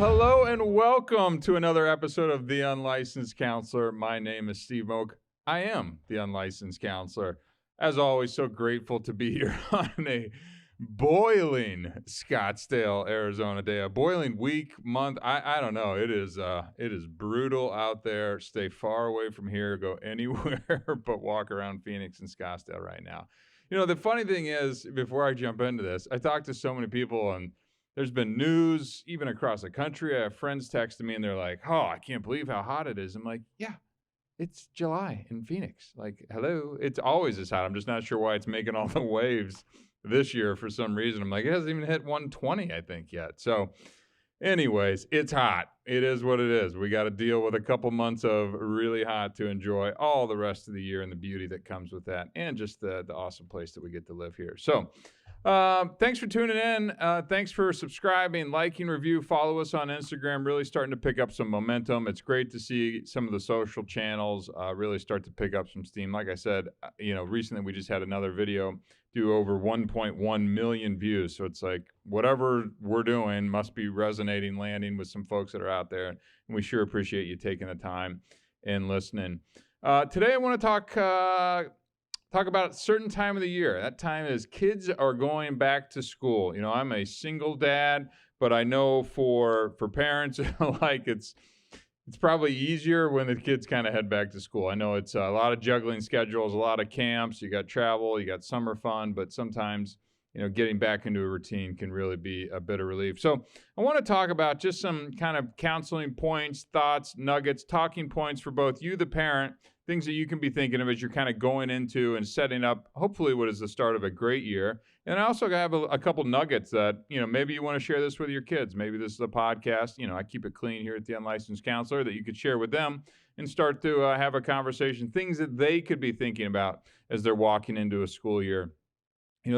hello and welcome to another episode of The Unlicensed Counselor. My name is Steve Oak. I am the Unlicensed Counselor. As always, so grateful to be here on a boiling Scottsdale, Arizona day. A boiling week, month. I don't know. It is brutal out there. Stay far away from here. Go anywhere but walk around Phoenix and Scottsdale right now. You know, the funny thing is, before I jump into this, I talked to so many people and there's been news even across the country. I have friends texting me and they're like, "Oh, I can't believe how hot it is." I'm like, "Yeah, it's July in Phoenix. Like, hello, it's always this hot. I'm just not sure why it's making all the waves this year for some reason." I'm like, it hasn't even hit 120, I think, yet. So, anyways, it's hot. It is what it is. We got to deal with a couple months of really hot to enjoy all the rest of the year and the beauty that comes with that, and just the awesome place that we get to live here. So, thanks for tuning in. Thanks for subscribing, liking, review, follow us on Instagram. Really starting to pick up some momentum. It's great to see some of the social channels really start to pick up some steam. Like I said, recently we just had another video do over 1.1 million views. So it's like whatever we're doing must be resonating, landing with some folks that are out there. And we sure appreciate you taking the time and listening. Today I want to talk about a certain time of the year. That time is kids are going back to school. You know, I'm a single dad, but I know for parents, like it's probably easier when the kids kind of head back to school. I know it's a lot of juggling schedules, a lot of camps, you got travel, you got summer fun, but sometimes, getting back into a routine can really be a bit of relief. So I want to talk about just some kind of counseling points, thoughts, nuggets, talking points for both you, the parent, things that you can be thinking of as you're kind of going into and setting up, hopefully, what is the start of a great year. And I also have a couple nuggets that, maybe you want to share this with your kids. Maybe this is a podcast. I keep it clean here at the Unlicensed Counselor that you could share with them and start to have a conversation, things that they could be thinking about as they're walking into a school year.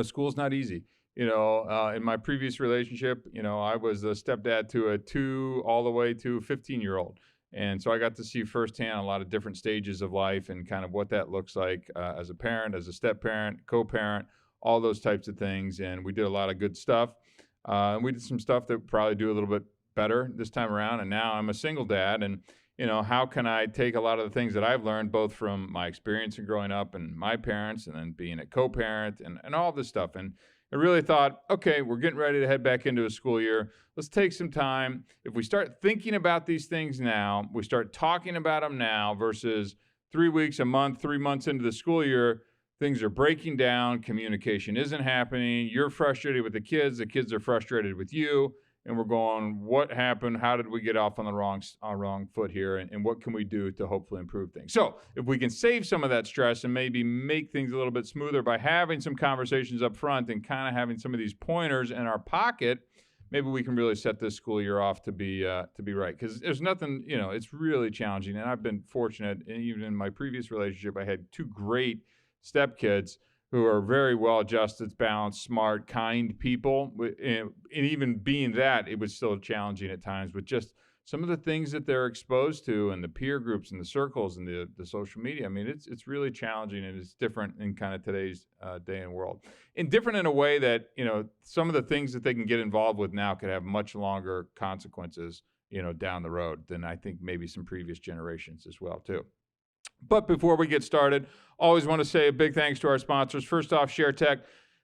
School's not easy. In my previous relationship, I was a stepdad to a 2 all the way to 15-year-old. And so I got to see firsthand a lot of different stages of life and kind of what that looks like as a parent, as a step-parent, co-parent, all those types of things. And we did a lot of good stuff. And we did some stuff that probably do a little bit better this time around. And now I'm a single dad. And, how can I take a lot of the things that I've learned, both from my experience in growing up and my parents and then being a co-parent and all this stuff. And I really thought, okay, we're getting ready to head back into a school year. Let's take some time. If we start thinking about these things now, we start talking about them now versus 3 weeks, a month, 3 months into the school year, things are breaking down. Communication isn't happening. You're frustrated with the kids are frustrated with you. And we're going, what happened? How did we get off on the wrong foot here? And what can we do to hopefully improve things? So if we can save some of that stress and maybe make things a little bit smoother by having some conversations up front and kind of having some of these pointers in our pocket, maybe we can really set this school year off to be right. Because there's nothing, it's really challenging. And I've been fortunate, and even in my previous relationship, I had 2 great stepkids who are very well adjusted, balanced, smart, kind people. And even being that, it was still challenging at times with just some of the things that they're exposed to and the peer groups and the circles and the social media. I mean, it's really challenging, and it's different in kind of today's day and world. And different in a way that, some of the things that they can get involved with now could have much longer consequences, down the road than I think maybe some previous generations as well, too. But before we get started, always want to say a big thanks to our sponsors. First off, ShareTech.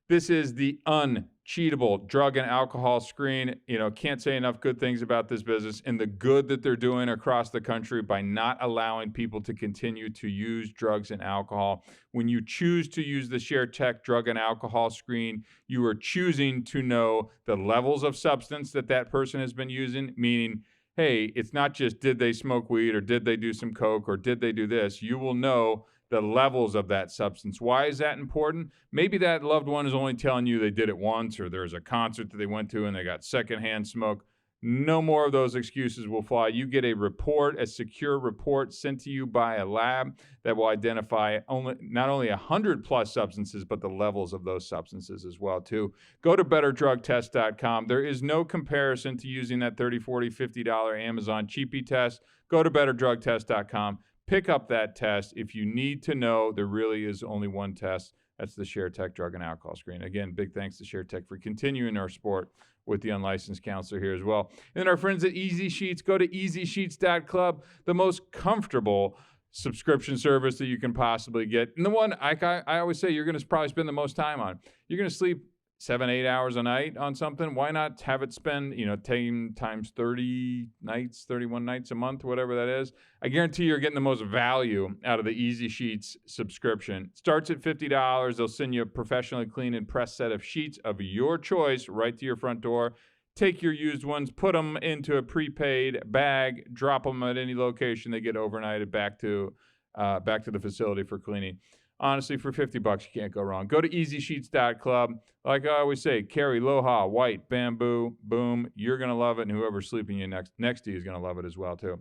This is the uncheatable drug and alcohol screen. Can't say enough good things about this business and the good that they're doing across the country by not allowing people to continue to use drugs and alcohol. When you choose to use the ShareTech drug and alcohol screen, you are choosing to know the levels of substance that person has been using, meaning, hey, it's not just did they smoke weed or did they do some coke or did they do this. You will know the levels of that substance. Why is that important? Maybe that loved one is only telling you they did it once, or there's a concert that they went to and they got secondhand smoke. No more of those excuses will fly. You get a report, a secure report sent to you by a lab that will identify not only 100 plus substances, but the levels of those substances as well, too. Go to betterdrugtest.com. There is no comparison to using that $30, $40, $50 Amazon cheapie test. Go to betterdrugtest.com. Pick up that test. If you need to know, there really is only one test That's the ShareTech drug and alcohol screen. Again, big thanks to ShareTech for continuing our support with the Unlicensed Counselor here as well. And then our friends at Easy Sheets, go to easysheets.club, the most comfortable subscription service that you can possibly get. And the one I always say you're going to probably spend the most time on. You're going to sleep 7-8 hours a night on something. Why not have it spend 10 times 30 nights, 31 nights a month, whatever that is. I guarantee you're getting the most value out of the Easy Sheets subscription. Starts at $50. They'll send you a professionally cleaned and pressed set of sheets of your choice right to your front door. Take your used ones, put them into a prepaid bag, drop them at any location. They get overnighted back to the facility for cleaning. Honestly, for $50, you can't go wrong. Go to easysheets.club. Like I always say, Carry, Aloha, White, Bamboo, Boom. You're going to love it, and whoever's sleeping you next to you is going to love it as well, too.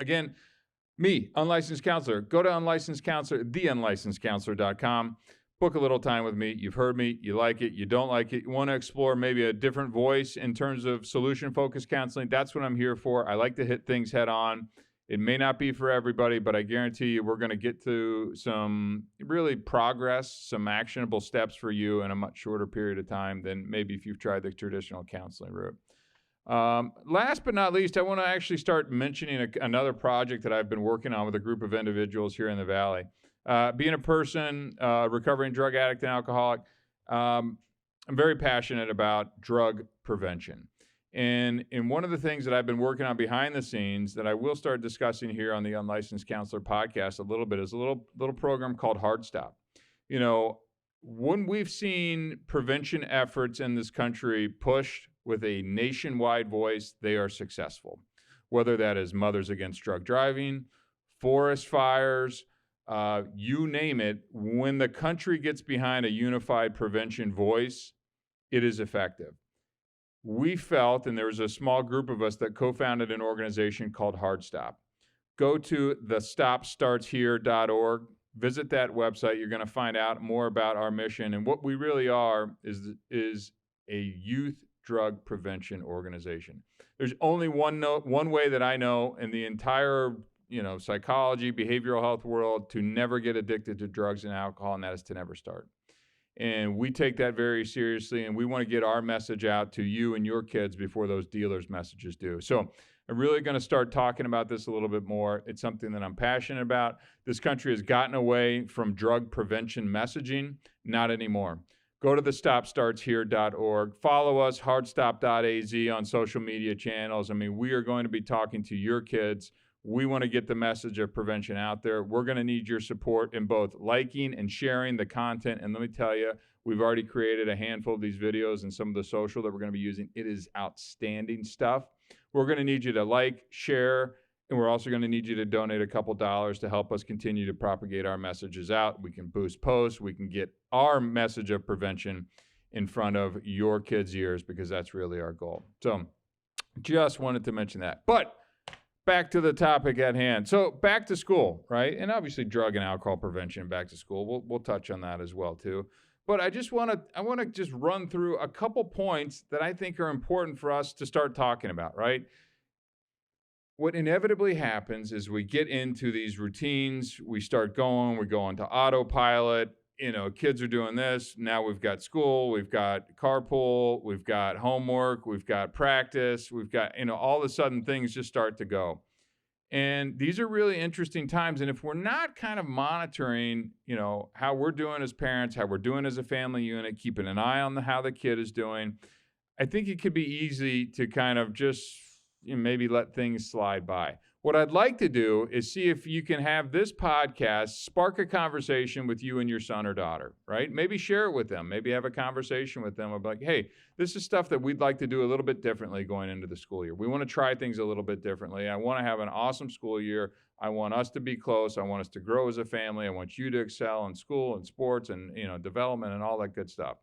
Again, me, Unlicensed Counselor. Go to Unlicensed Counselor, theunlicenskedcounselor.com. Book a little time with me. You've heard me. You like it. You don't like it. You want to explore maybe a different voice in terms of solution-focused counseling. That's what I'm here for. I like to hit things head on. It may not be for everybody, but I guarantee you we're going to get to some really progress, some actionable steps for you in a much shorter period of time than maybe if you've tried the traditional counseling route. Last but not least, I want to actually start mentioning another project that I've been working on with a group of individuals here in the Valley. Being a person, recovering drug addict and alcoholic, I'm very passionate about drug prevention. And one of the things that I've been working on behind the scenes that I will start discussing here on the Unlicensed Counselor podcast a little bit is a little program called Hard Stop. When we've seen prevention efforts in this country pushed with a nationwide voice, they are successful. Whether that is Mothers Against Drug Driving, forest fires, you name it, when the country gets behind a unified prevention voice, it is effective. We felt, and there was a small group of us that co-founded an organization called Hard Stop. Go to thestopstartshere.org, visit that website. You're going to find out more about our mission. And what we really are is a youth drug prevention organization. There's only one way that I know in the entire psychology, behavioral health world to never get addicted to drugs and alcohol, and that is to never start. And we take that very seriously, and we want to get our message out to you and your kids before those dealers' messages do. So I'm really going to start talking about this a little bit more. It's something that I'm passionate about. This country has gotten away from drug prevention messaging. Not anymore. Go to thestopstartshere.org. Follow us, hardstop.az on social media channels. We are going to be talking to your kids. We want to get the message of prevention out there. We're going to need your support in both liking and sharing the content. And let me tell you, we've already created a handful of these videos and some of the social that we're going to be using. It is outstanding stuff. We're going to need you to like, share, and we're also going to need you to donate a couple dollars to help us continue to propagate our messages out. We can boost posts. We can get our message of prevention in front of your kids' ears because that's really our goal. So just wanted to mention that. But back to the topic at hand. So back to school, right? And obviously drug and alcohol prevention back to school. We'll touch on that as well too. But I want to just run through a couple points that I think are important for us to start talking about, right? What inevitably happens is we get into these routines, we start going, we go into autopilot, kids are doing this, now we've got school, we've got carpool, we've got homework, we've got practice, we've got, all of a sudden things just start to go. And these are really interesting times. And if we're not kind of monitoring, how we're doing as parents, how we're doing as a family unit, keeping an eye on how the kid is doing, I think it could be easy to kind of just maybe let things slide by. What I'd like to do is see if you can have this podcast spark a conversation with you and your son or daughter, right? Maybe share it with them. Maybe have a conversation with them about, hey, this is stuff that we'd like to do a little bit differently going into the school year. We want to try things a little bit differently. I want to have an awesome school year. I want us to be close. I want us to grow as a family. I want you to excel in school and sports and development and all that good stuff.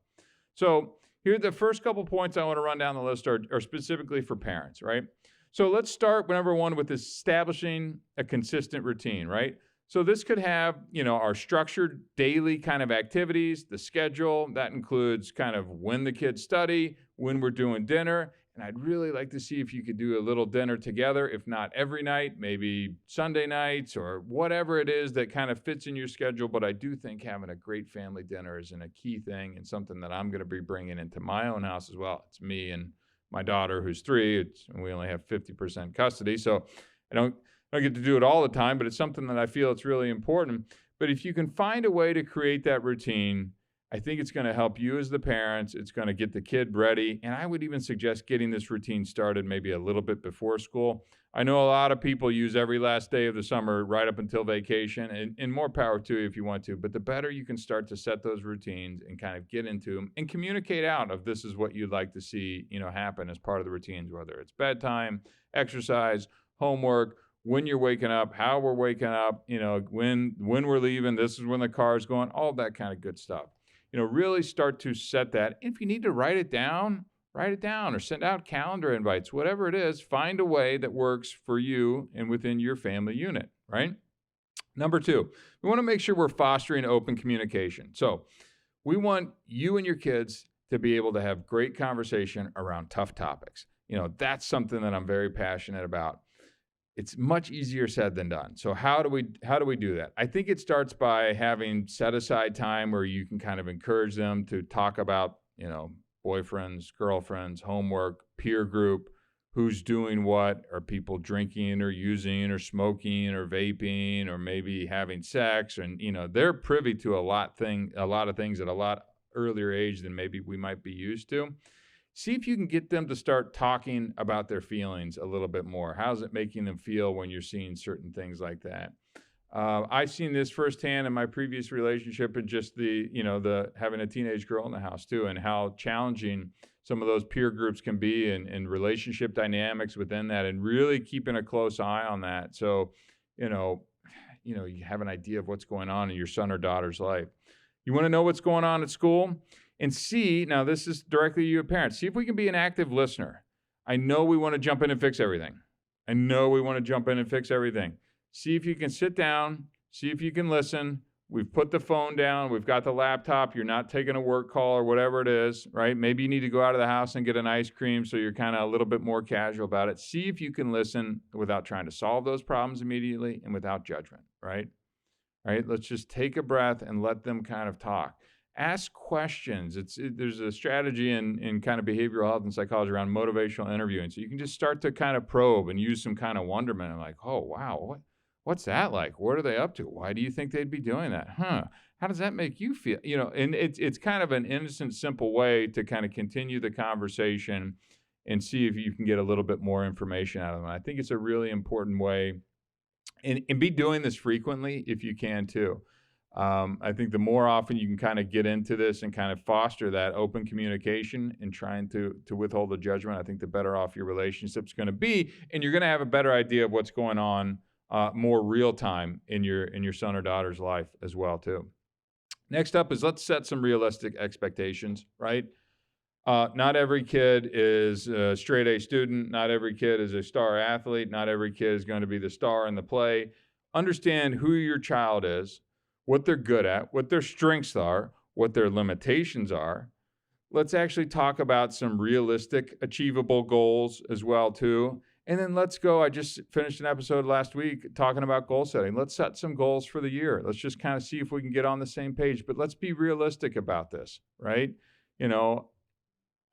So here are the first couple points I want to run down the list are specifically for parents, right? So let's start, number one, with establishing a consistent routine, right? So this could have, our structured daily kind of activities, the schedule. That includes kind of when the kids study, when we're doing dinner, And I'd really like to see if you could do a little dinner together, if not every night, maybe Sunday nights or whatever it is that kind of fits in your schedule. But I do think having a great family dinner is a key thing and something that I'm going to be bringing into my own house as well. It's me and my daughter, who's 3. We only have 50% custody. So I don't get to do it all the time, but it's something that I feel it's really important. But if you can find a way to create that routine, I think it's going to help you as the parents. It's going to get the kid ready. And I would even suggest getting this routine started maybe a little bit before school. I know a lot of people use every last day of the summer right up until vacation, and more power to you if you want to. But the better you can start to set those routines and kind of get into them and communicate out of this is what you'd like to see, happen as part of the routines, whether it's bedtime, exercise, homework, when you're waking up, how we're waking up, when we're leaving, this is when the car's going, all that kind of good stuff. Really start to set that. If you need to write it down or send out calendar invites, whatever it is, find a way that works for you and within your family unit, right? Number 2, we want to make sure we're fostering open communication. So we want you and your kids to be able to have great conversation around tough topics. That's something that I'm very passionate about. It's much easier said than done. So how do we do that? I think it starts by having set aside time where you can kind of encourage them to talk about, boyfriends, girlfriends, homework, peer group, who's doing what, are people drinking or using or smoking or vaping or maybe having sex, and they're privy to a lot of things at a lot earlier age than maybe we might be used to. See if you can get them to start talking about their feelings a little bit more. How's it making them feel when you're seeing certain things like that? I've seen this firsthand in my previous relationship, and just the having a teenage girl in the house too, and how challenging some of those peer groups can be, and relationship dynamics within that, and really keeping a close eye on that. So, you have an idea of what's going on in your son or daughter's life. You want to know what's going on at school? And see, now this is directly to you parents, see if we can be an active listener. I know we want to jump in and fix everything. See if you can sit down, see if you can listen. We've put the phone down, we've got the laptop, you're not taking a work call or whatever it is, right? Maybe you need to go out of the house and get an ice cream so you're kind of a little bit more casual about it. See if you can listen without trying to solve those problems immediately and without judgment, right? All right, let's just take a breath and let them kind of talk. Ask questions. There's a strategy in kind of behavioral health and psychology around motivational interviewing. So you can just start to kind of probe and use some kind of wonderment. I'm like, oh, wow, what's that like? What are they up to? Why do you think they'd be doing that? How does that make you feel? And it's kind of an innocent, simple way to kind of continue the conversation and see if you can get a little bit more information out of them. I think it's a really important way, and be doing this frequently if you can too. I think the more often you can kind of get into this and kind of foster that open communication and trying to withhold the judgment, I think the better off your relationship's going to be, and you're going to have a better idea of what's going on more real time in your son or daughter's life as well too. Next up is, let's set some realistic expectations, right? Not every kid is a straight A student. Not every kid is a star athlete. Not every kid is going to be the star in the play. Understand who your child is, what they're good at, what their strengths are, what their limitations are. Let's actually talk about some realistic, achievable goals as well too. And then let's go. I just finished an episode last week talking about goal setting. Let's set some goals for the year. Let's just kind of see if we can get on the same page, but let's be realistic about this, right?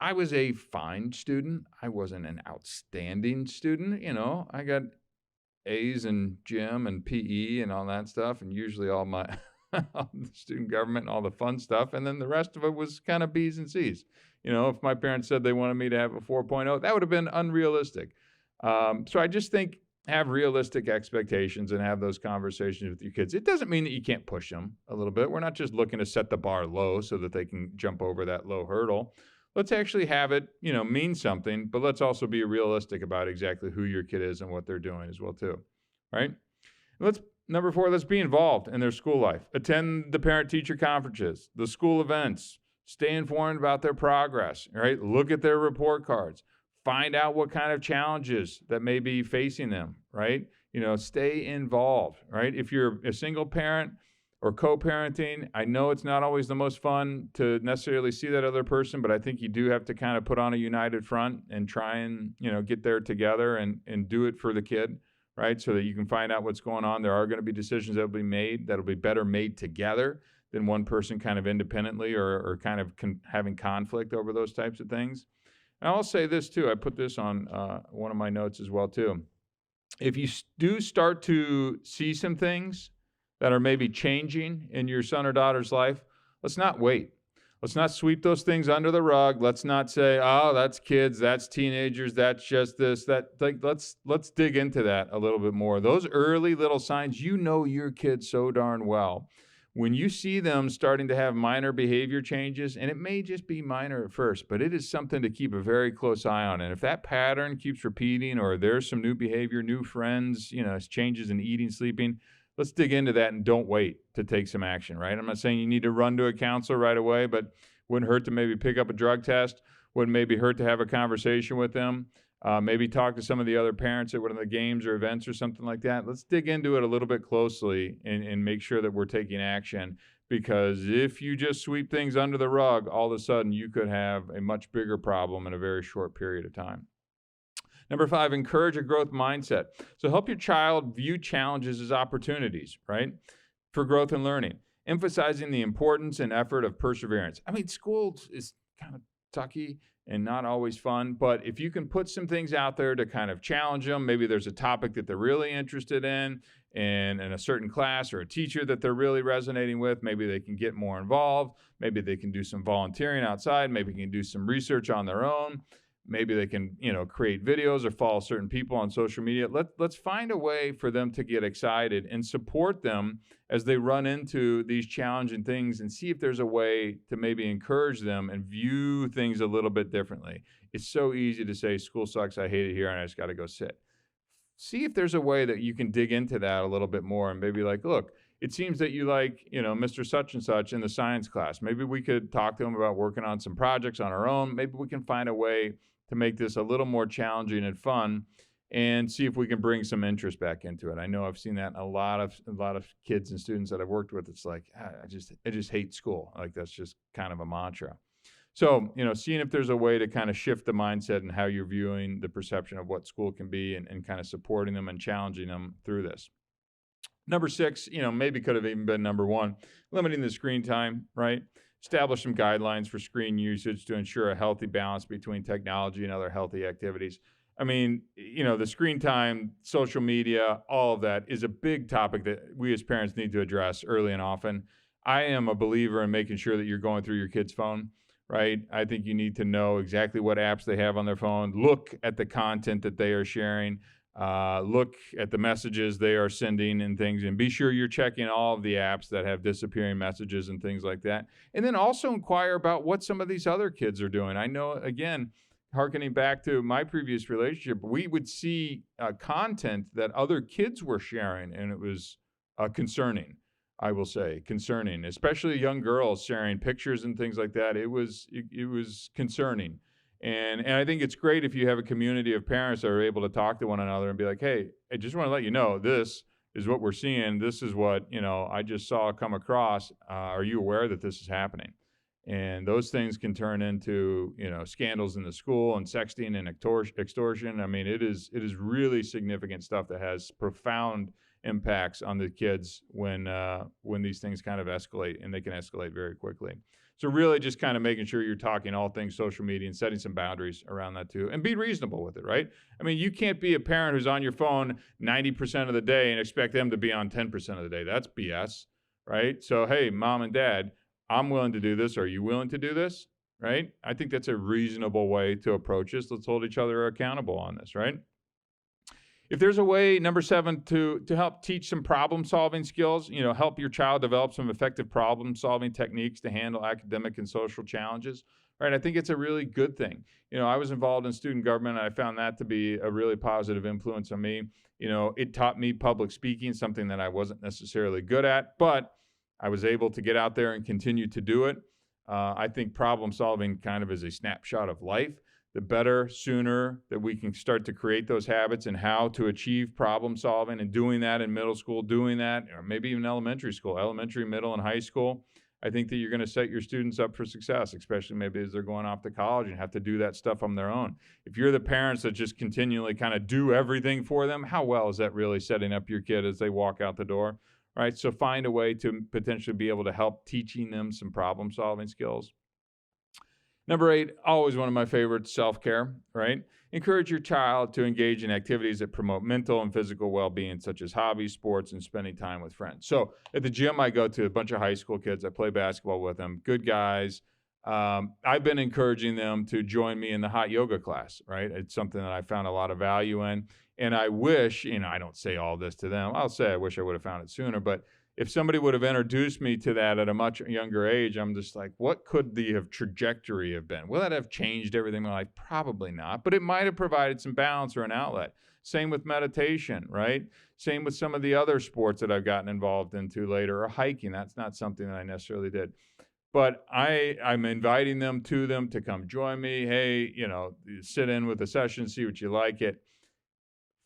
I was a fine student. I wasn't an outstanding student. I got A's in gym and PE and all that stuff, and usually all my student government and all the fun stuff. And then the rest of it was kind of B's and C's. If my parents said they wanted me to have a 4.0, that would have been unrealistic. So I just think have realistic expectations and have those conversations with your kids. It doesn't mean that you can't push them a little bit. We're not just looking to set the bar low so that they can jump over that low hurdle. Let's actually have it, mean something, but let's also be realistic about exactly who your kid is and what they're doing as well too, right? Number 4, let's be involved in their school life. Attend the parent-teacher conferences, the school events, stay informed about their progress, right? Look at their report cards, find out what kind of challenges that may be facing them, right? Stay involved, right? If you're a single parent or co-parenting. I know it's not always the most fun to necessarily see that other person, but I think you do have to kind of put on a united front and try and, get there together and do it for the kid, right? So that you can find out what's going on. There are going to be decisions that will be made that'll be better made together than one person kind of independently or kind of having conflict over those types of things. And I'll say this too. I put this on one of my notes as well too. If you do start to see some things that are maybe changing in your son or daughter's life, let's not wait. Let's not sweep those things under the rug. Let's not say, "Oh, that's kids, that's teenagers, that's just this, that." Like, let's dig into that a little bit more. Those early little signs, your kids so darn well. When you see them starting to have minor behavior changes, and it may just be minor at first, but it is something to keep a very close eye on. And if that pattern keeps repeating, or there's some new behavior, new friends, changes in eating, sleeping, let's dig into that and don't wait to take some action, right? I'm not saying you need to run to a counselor right away, but wouldn't hurt to maybe pick up a drug test, wouldn't maybe hurt to have a conversation with them, maybe talk to some of the other parents at one of the games or events or something like that. Let's dig into it a little bit closely and make sure that we're taking action, because if you just sweep things under the rug, all of a sudden you could have a much bigger problem in a very short period of time. Number 5, encourage a growth mindset. So help your child view challenges as opportunities, right, for growth and learning, emphasizing the importance and effort of perseverance. I mean, school is kind of sucky and not always fun, but if you can put some things out there to kind of challenge them, maybe there's a topic that they're really interested in a certain class, or a teacher that they're really resonating with, maybe they can get more involved, maybe they can do some volunteering outside, maybe they can do some research on their own. Maybe they can, create videos or follow certain people on social media. Let's find a way for them to get excited and support them as they run into these challenging things, and see if there's a way to maybe encourage them and view things a little bit differently. It's so easy to say, school sucks, I hate it here, and I just got to go sit. See if there's a way that you can dig into that a little bit more and maybe like, look, it seems that you like, Mr. Such and Such in the science class. Maybe we could talk to him about working on some projects on our own. Maybe we can find a way to make this a little more challenging and fun, and see if we can bring some interest back into it. I know I've seen that in a lot of kids and students that I've worked with. It's like, I just hate school. Like, that's just kind of a mantra. So, seeing if there's a way to kind of shift the mindset and how you're viewing the perception of what school can be, and kind of supporting them and challenging them through this. Number 6, maybe could have even been number 1, limiting the screen time, right? Establish some guidelines for screen usage to ensure a healthy balance between technology and other healthy activities. I mean, the screen time, social media, all of that is a big topic that we as parents need to address early and often. I am a believer in making sure that you're going through your kid's phone, right? I think you need to know exactly what apps they have on their phone, look at the content that they are sharing, look at the messages they are sending and things, and be sure you're checking all of the apps that have disappearing messages and things like that. And then also inquire about what some of these other kids are doing. I know, again, hearkening back to my previous relationship, we would see content that other kids were sharing, and it was concerning. I will say concerning, especially young girls sharing pictures and things like that. It was concerning. And I think it's great if you have a community of parents that are able to talk to one another and be like, hey, I just want to let you know, this is what we're seeing. This is what, I just saw come across. Are you aware that this is happening? And those things can turn into, scandals in the school and sexting and extortion. I mean, it is really significant stuff that has profound impacts on the kids when these things kind of escalate, and they can escalate very quickly. So really just kind of making sure you're talking all things social media and setting some boundaries around that too, and be reasonable with it, right? I mean, you can't be a parent who's on your phone 90% of the day and expect them to be on 10% of the day. That's BS, right? So, hey, mom and dad, I'm willing to do this. Are you willing to do this, right? I think that's a reasonable way to approach this. Let's hold each other accountable on this, right? If there's a way, number 7, to help teach some problem-solving skills, help your child develop some effective problem-solving techniques to handle academic and social challenges, right? I think it's a really good thing. I was involved in student government, and I found that to be a really positive influence on me. It taught me public speaking, something that I wasn't necessarily good at, but I was able to get out there and continue to do it. I think problem-solving kind of is a snapshot of life the better, sooner that we can start to create those habits and how to achieve problem solving and doing that in middle school, doing that, or maybe even elementary school, elementary, middle, and high school. I think that you're going to set your students up for success, especially maybe as they're going off to college and have to do that stuff on their own. If you're the parents that just continually kind of do everything for them, how well is that really setting up your kid as they walk out the door? Right? So find a way to potentially be able to help teaching them some problem solving skills. Number 8, always one of my favorites, self-care, right? Encourage your child to engage in activities that promote mental and physical well-being, such as hobbies, sports, and spending time with friends. So at the gym, I go to a bunch of high school kids. I play basketball with them, good guys. I've been encouraging them to join me in the hot yoga class, right? It's something that I found a lot of value in. And I wish, I don't say all this to them. I'll say I wish I would have found it sooner, but if somebody would have introduced me to that at a much younger age, I'm just like, what could the trajectory have been? Will that have changed everything in my life? Probably not, but it might have provided some balance or an outlet. Same with meditation, right? Same with some of the other sports that I've gotten involved into later, or hiking. That's not something that I necessarily did. But I'm inviting them to come join me. Hey, sit in with a session, see what you like it.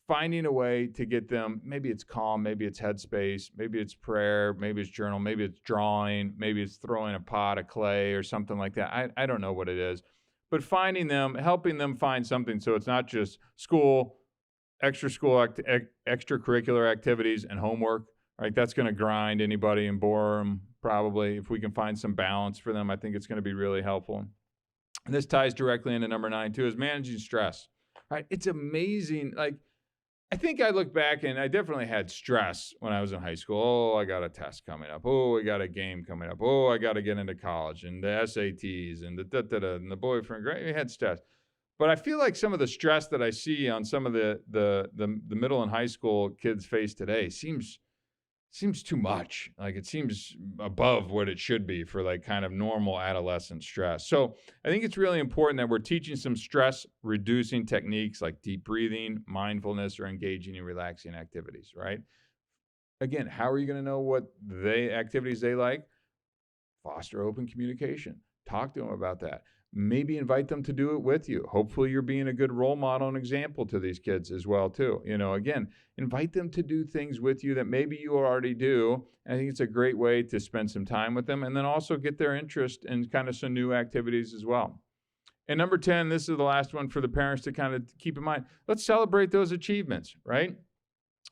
Finding a way to get them, maybe it's Calm, maybe it's Headspace, maybe it's prayer, maybe it's journal, maybe it's drawing, maybe it's throwing a pot of clay or something like that. I don't know what it is. But finding them, helping them find something so it's not just school, extracurricular activities and homework, right? That's going to grind anybody and bore them probably. If we can find some balance for them, I think it's going to be really helpful. And this ties directly into number 9 too, is managing stress, right? It's amazing. I think I look back and I definitely had stress when I was in high school. Oh, I got a test coming up. Oh, I got a game coming up. Oh, I got to get into college and the SATs and and the boyfriend. Great, we had stress. But I feel like some of the stress that I see on some of the middle and high school kids face today seems too much. Like it seems above what it should be for like kind of normal adolescent stress. So I think it's really important that we're teaching some stress reducing techniques like deep breathing, mindfulness, or engaging in relaxing activities, right? Again, how are you going to know what activities they like? Foster open communication. Talk to them about that. Maybe invite them to do it with you. Hopefully you're being a good role model and example to these kids as well too. Again, invite them to do things with you that maybe you already do. And I think it's a great way to spend some time with them and then also get their interest in kind of some new activities as well. And number 10, this is the last one for the parents to kind of keep in mind. Let's celebrate those achievements, right?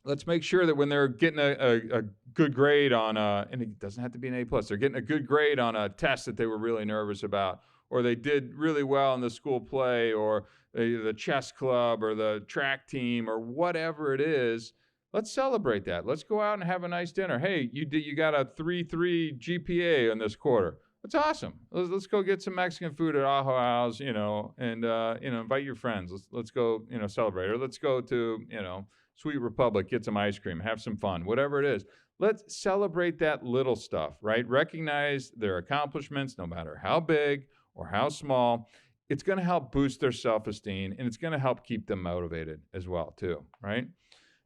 Let's make sure that when they're getting a good grade on and it doesn't have to be an A+, they're getting a good grade on a test that they were really nervous about, or they did really well in the school play or the chess club or the track team or whatever it is, let's celebrate that. Let's go out and have a nice dinner. Hey, you got a 3.3 GPA in this quarter. That's awesome. Let's go get some Mexican food at Ajo House, and invite your friends. Let's go, celebrate. Or let's go to, Sweet Republic, get some ice cream, have some fun, whatever it is. Let's celebrate that little stuff, right? Recognize their accomplishments, no matter how big or how small. It's going to help boost their self-esteem, and it's going to help keep them motivated as well, too, right?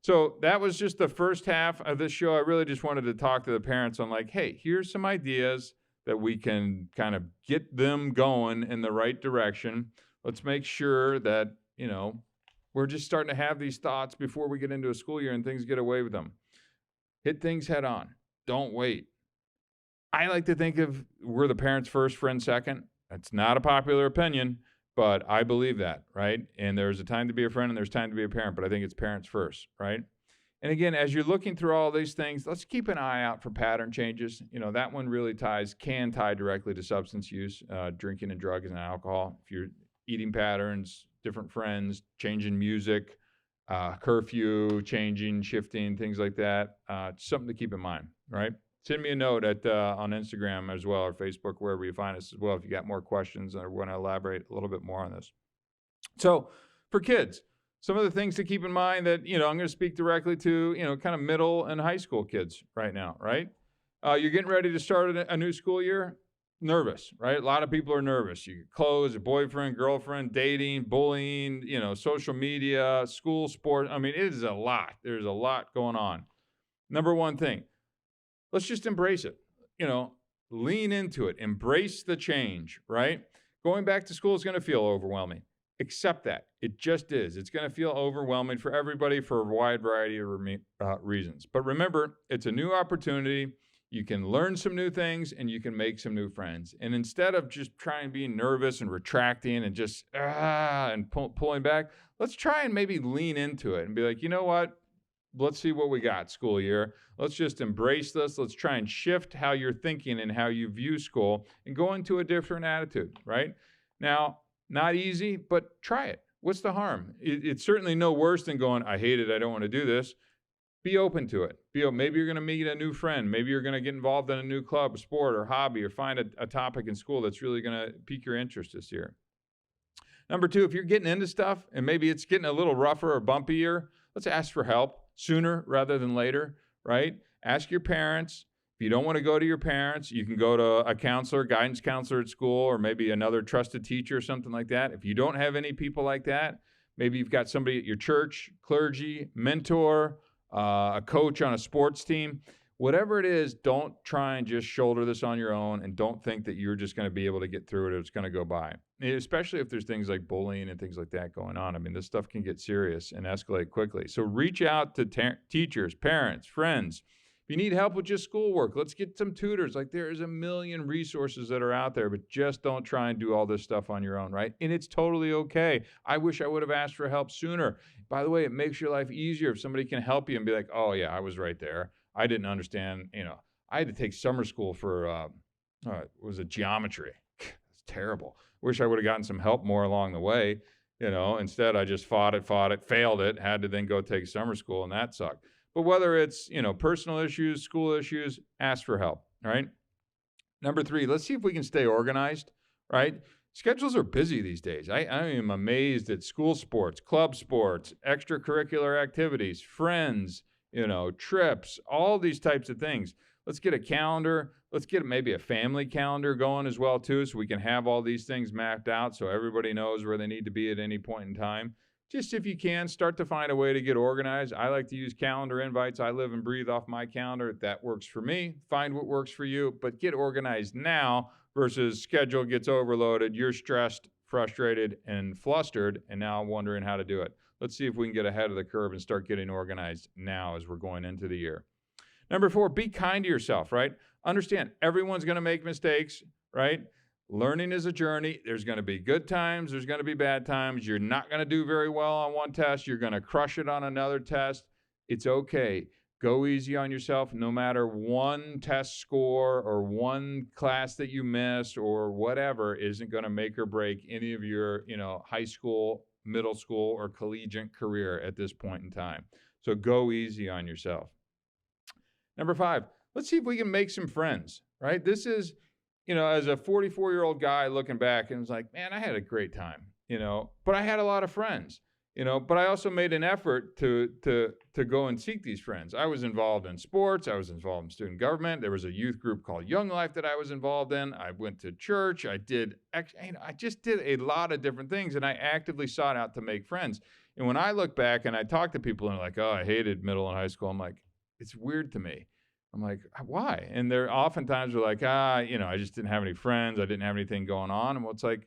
So that was just the first half of this show. I really just wanted to talk to the parents on like, hey, here's some ideas that we can kind of get them going in the right direction. Let's make sure that, we're just starting to have these thoughts before we get into a school year and things get away with them. Hit things head on. Don't wait. I like to think of we're the parents first, friends second. That's not a popular opinion, but I believe that, right? And there's a time to be a friend and there's time to be a parent, but I think it's parents first, right? And again, as you're looking through all these things, let's keep an eye out for pattern changes. That one really can tie directly to substance use, drinking and drugs and alcohol. If you're eating patterns, different friends, changing music, curfew, changing, shifting, things like that, something to keep in mind, right? Send me a note on Instagram as well, or Facebook, wherever you find us as well, if you got more questions or want to elaborate a little bit more on this. So for kids, some of the things to keep in mind that, I'm going to speak directly to, kind of middle and high school kids right now, right? You're getting ready to start a new school year. Nervous, right? A lot of people are nervous. You get clothes, a boyfriend, girlfriend, dating, bullying, social media, school, sport. I mean, it is a lot. There's a lot going on. Number one thing, let's just embrace it. Lean into it. Embrace the change, right? Going back to school is going to feel overwhelming. Accept that. It just is. It's going to feel overwhelming for everybody for a wide variety of reasons. But remember, it's a new opportunity. You can learn some new things and you can make some new friends. And instead of just trying to be nervous and retracting and just pulling back, let's try and maybe lean into it and be like, you know what? Let's see what we got school year. Let's just embrace this. Let's try and shift how you're thinking and how you view school and go into a different attitude, right? Now, not easy, but try it. What's the harm? It's certainly no worse than going, I hate it, I don't want to do this. Be open to it. Maybe you're going to meet a new friend. Maybe you're going to get involved in a new club, sport, or hobby, or find a topic in school that's really going to pique your interest this year. Number 2, if you're getting into stuff and maybe it's getting a little rougher or bumpier, let's ask for help sooner rather than later, right? Ask your parents. If you don't want to go to your parents, you can go to a counselor, guidance counselor at school, or maybe another trusted teacher or something like that. If you don't have any people like that, maybe you've got somebody at your church, clergy, mentor, a coach on a sports team. Whatever it is, don't try and just shoulder this on your own and don't think that you're just going to be able to get through it or it's going to go by. Especially if there's things like bullying and things like that going on. I mean, this stuff can get serious and escalate quickly. So reach out to teachers, parents, friends. If you need help with just schoolwork, let's get some tutors. Like there's a million resources that are out there, but just don't try and do all this stuff on your own, right? And it's totally okay. I wish I would have asked for help sooner. By the way, it makes your life easier if somebody can help you and be like, oh yeah, I was right there. I didn't understand, I had to take summer school for, geometry. It's terrible. Wish I would have gotten some help more along the way. Instead I just fought it, failed it, had to then go take summer school, and that sucked. But whether it's, personal issues, school issues, ask for help, right? Number 3, let's see if we can stay organized, right? Schedules are busy these days. I am amazed at school sports, club sports, extracurricular activities, friends, trips, all these types of things. Let's get a calendar. Let's get maybe a family calendar going as well, too, so we can have all these things mapped out so everybody knows where they need to be at any point in time. Just if you can, start to find a way to get organized. I like to use calendar invites. I live and breathe off my calendar. That works for me. Find what works for you, but get organized now versus schedule gets overloaded. You're stressed, frustrated, and flustered, and now wondering how to do it. Let's see if we can get ahead of the curve and start getting organized now as we're going into the year. Number 4, be kind to yourself, right? Understand everyone's going to make mistakes, right? Learning is a journey. There's going to be good times. There's going to be bad times. You're not going to do very well on one test. You're going to crush it on another test. It's okay. Go easy on yourself. No matter one test score or one class that you missed or whatever isn't going to make or break any of your, high school, middle school, or collegiate career at this point in time. So go easy on yourself. Number 5, let's see if we can make some friends, right? This is, as a 44-year-old guy looking back and was like, man, I had a great time, but I had a lot of friends, but I also made an effort to go and seek these friends. I was involved in sports. I was involved in student government. There was a youth group called Young Life that I was involved in. I went to church. I just did a lot of different things, and I actively sought out to make friends. And when I look back and I talk to people and they're like, oh, I hated middle and high school, I'm like, it's weird to me. I'm like, why? And they're oftentimes like, I just didn't have any friends. I didn't have anything going on. And it's like,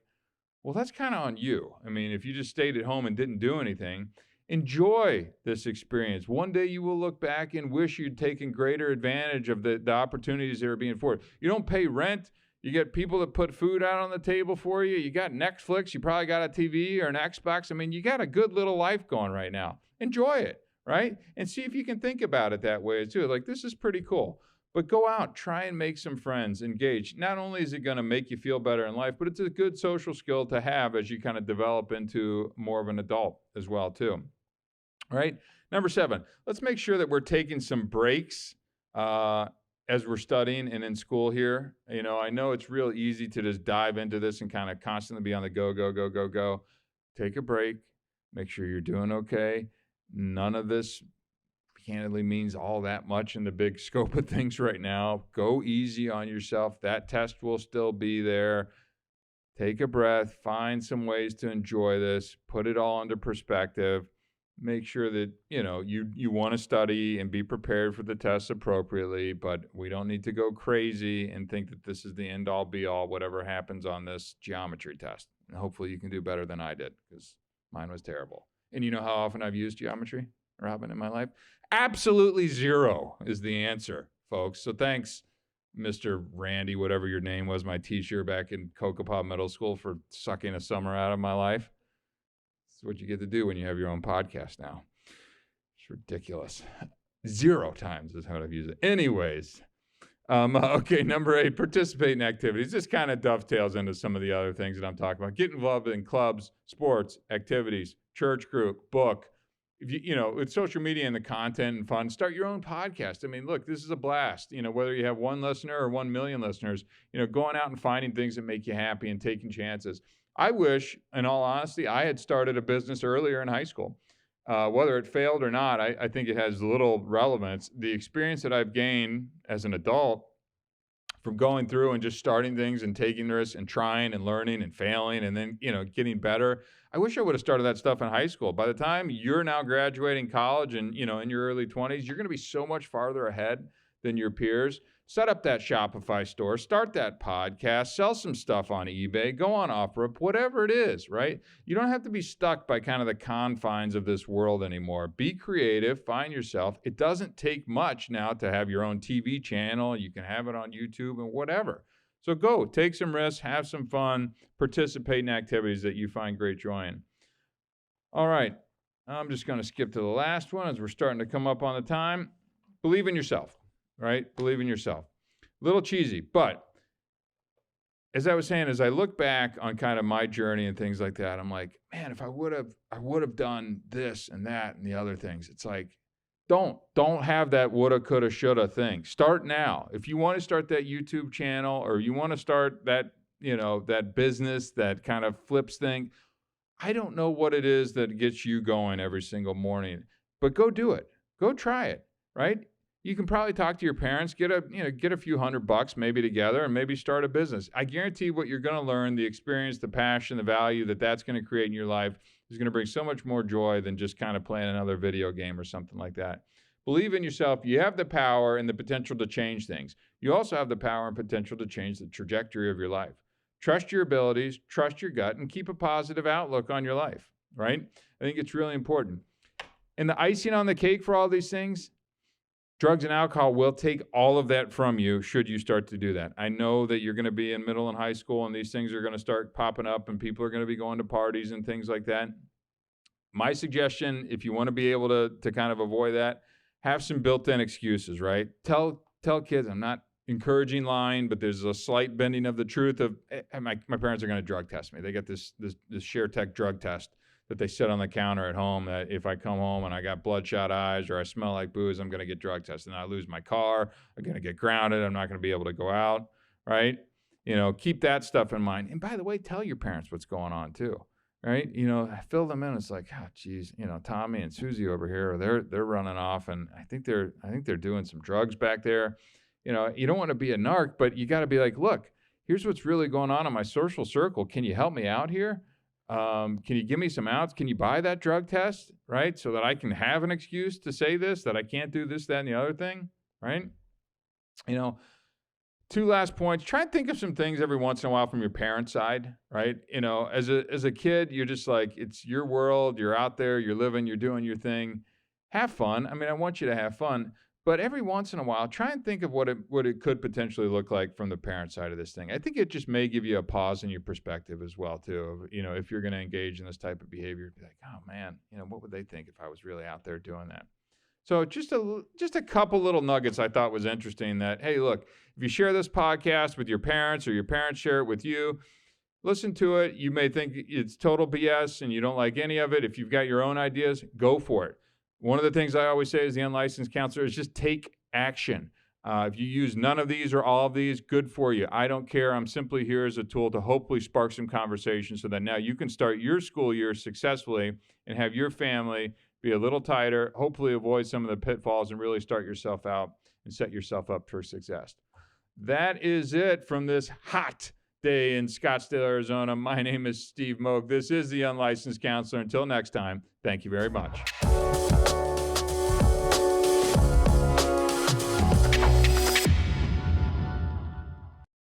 well, that's kind of on you. I mean, if you just stayed at home and didn't do anything, enjoy this experience. One day you will look back and wish you'd taken greater advantage of the opportunities that are being afforded. You don't pay rent. You get people that put food out on the table for you. You got Netflix. You probably got a TV or an Xbox. I mean, you got a good little life going right now. Enjoy it. Right? And see if you can think about it that way too. Like, this is pretty cool. But go out, try and make some friends, engage. Not only is it going to make you feel better in life, but it's a good social skill to have as you kind of develop into more of an adult as well too. All right? Number 7, let's make sure that we're taking some breaks as we're studying and in school here. I know it's real easy to just dive into this and kind of constantly be on the go. Take a break. Make sure you're doing okay. None of this candidly means all that much in the big scope of things right now. Go easy on yourself. That test will still be there. Take a breath. Find some ways to enjoy this. Put it all into perspective. make sure that, you want to study and be prepared for the tests appropriately, but we don't need to go crazy and think that this is the end all be all, whatever happens on this geometry test. And hopefully you can do better than I did, because mine was terrible. And you know how often I've used geometry, Robin, in my life? Absolutely zero is the answer, folks. So thanks, Mr. Randy, whatever your name was, my teacher back in Kokopah Middle School, for sucking a summer out of my life. It's what you get to do when you have your own podcast now. It's ridiculous. 0 times is how I've used it. Anyways, okay, number 8, participate in activities. This kind of dovetails into some of the other things that I'm talking about. Get involved in clubs, sports, activities, church group, book. If with social media and the content and fun, start your own podcast. I mean, look, this is a blast. Whether you have 1 listener or 1 million listeners, going out and finding things that make you happy and taking chances. I wish, in all honesty, I had started a business earlier in high school. Whether it failed or not, I think it has little relevance. The experience that I've gained as an adult from going through and just starting things and taking risks and trying and learning and failing and then, getting better. I wish I would have started that stuff in high school. By the time you're now graduating college and, in your early 20s, you're going to be so much farther ahead than your peers. Set up that Shopify store, start that podcast, sell some stuff on eBay, go on OfferUp, whatever it is, right? You don't have to be stuck by kind of the confines of this world anymore. Be creative, find yourself. It doesn't take much now to have your own TV channel. You can have it on YouTube and whatever. So go, take some risks, have some fun, participate in activities that you find great joy in. All right, I'm just going to skip to the last one as we're starting to come up on the time. Believe in yourself. Right? Believe in yourself. A little cheesy, but as I was saying, as I look back on kind of my journey and things like that, I'm like, man, if I would have done this and that and the other things. It's like, don't have that woulda, coulda, shoulda thing. Start now. If you want to start that YouTube channel or you want to start that, that business that kind of flips thing, I don't know what it is that gets you going every single morning, but go do it. Go try it, right? You can probably talk to your parents, get a few $100 maybe together and maybe start a business. I guarantee what you're going to learn, the experience, the passion, the value that's going to create in your life is going to bring so much more joy than just kind of playing another video game or something like that. Believe in yourself. You have the power and the potential to change things. You also have the power and potential to change the trajectory of your life. Trust your abilities, trust your gut, and keep a positive outlook on your life, right? I think it's really important. And the icing on the cake for all these things, drugs and alcohol will take all of that from you should you start to do that. I know that you're going to be in middle and high school and these things are going to start popping up and people are going to be going to parties and things like that. My suggestion, if you want to be able to kind of avoid that, have some built-in excuses, right? Tell kids, I'm not encouraging lying, but there's a slight bending of the truth of my parents are going to drug test me. They got this ShareTech drug test that they sit on the counter at home that if I come home and I got bloodshot eyes or I smell like booze, I'm going to get drug tested and I lose my car. I'm going to get grounded. I'm not going to be able to go out, right? Keep that stuff in mind. And by the way, tell your parents what's going on too, right? Fill them in. It's like, oh, geez, Tommy and Susie over here, they're running off and I think they're doing some drugs back there. You don't want to be a narc, but you got to be like, look, here's what's really going on in my social circle. Can you help me out here? Can you give me some outs? Can you buy that drug test, right? So that I can have an excuse to say this, that I can't do this, that, and the other thing, right? 2 last points. Try and think of some things every once in a while from your parents' side, right? As a kid, you're just like, it's your world. You're out there, you're living, you're doing your thing. Have fun. I mean, I want you to have fun. But every once in a while, try and think of what it could potentially look like from the parent side of this thing. I think it just may give you a pause in your perspective as well, too. If you're going to engage in this type of behavior, be like, oh, man, what would they think if I was really out there doing that? So just a couple little nuggets I thought was interesting that, hey, look, if you share this podcast with your parents or your parents share it with you, listen to it. You may think it's total BS and you don't like any of it. If you've got your own ideas, go for it. One of the things I always say as the unlicensed counselor is just take action. If you use none of these or all of these, good for you. I don't care. I'm simply here as a tool to hopefully spark some conversation so that now you can start your school year successfully and have your family be a little tighter, hopefully avoid some of the pitfalls and really start yourself out and set yourself up for success. That is it from this hot day in Scottsdale, Arizona. My name is Steve Moak. This is the Unlicensed Counselor. Until next time, thank you very much.